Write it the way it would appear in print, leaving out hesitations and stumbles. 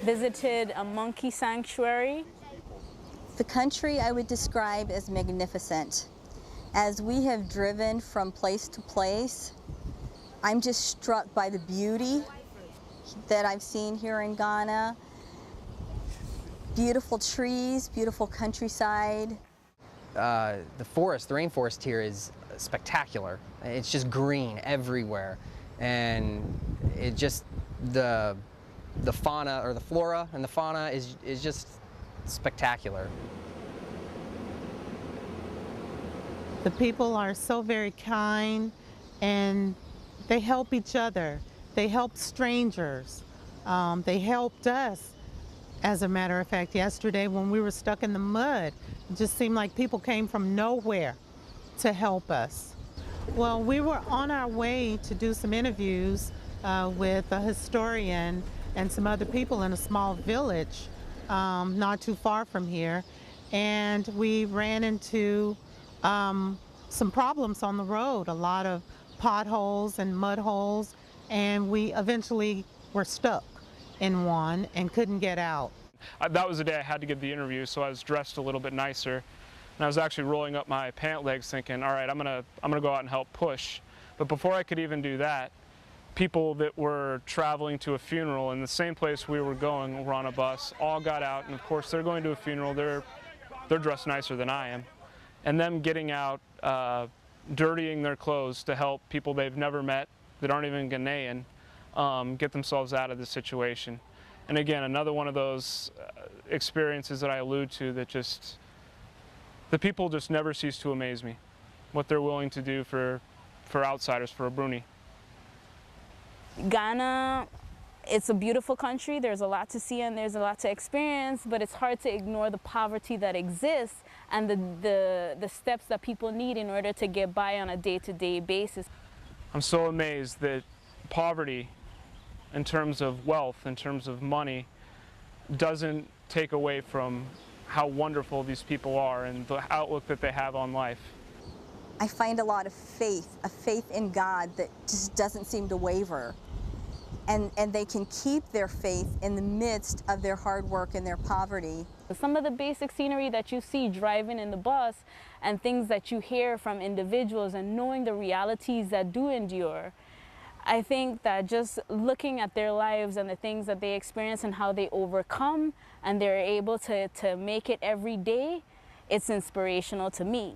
visited a monkey sanctuary. The country I would describe as magnificent. As we have driven from place to place, I'm just struck by the beauty that I've seen here in Ghana. Beautiful trees, beautiful countryside. The rainforest here is spectacular. It's just green everywhere, and it just the fauna, or the flora and the fauna is just spectacular. The people are so very kind, and they help each other. They help strangers. They helped us. As a matter of fact, yesterday when we were stuck in the mud, it just seemed like people came from nowhere to help us. Well, we were on our way to do some interviews with a historian and some other people in a small village not too far from here, and we ran into some problems on the road, a lot of potholes and mud holes, and we eventually were stuck in one and couldn't get out. That was the day I had to give the interview, so I was dressed a little bit nicer, and I was actually rolling up my pant legs thinking, all right, I'm gonna go out and help push. But before I could even do that, people that were traveling to a funeral in the same place we were going, were on a bus, all got out, and of course they're going to a funeral, they're dressed nicer than I am. And them getting out, dirtying their clothes to help people they've never met that aren't even Ghanaian get themselves out of the situation. And again, another one of those experiences that I allude to, that just, the people just never cease to amaze me. What they're willing to do for outsiders, for a Bruni. Ghana, it's a beautiful country. There's a lot to see and there's a lot to experience, but it's hard to ignore the poverty that exists and the steps that people need in order to get by on a day-to-day basis. I'm so amazed that poverty, in terms of wealth, in terms of money, doesn't take away from how wonderful these people are and the outlook that they have on life. I find a lot of faith in God that just doesn't seem to waver. And they can keep their faith in the midst of their hard work and their poverty. Some of the basic scenery that you see driving in the bus and things that you hear from individuals and knowing the realities that do endure, I think that just looking at their lives and the things that they experience and how they overcome and they're able to make it every day, it's inspirational to me.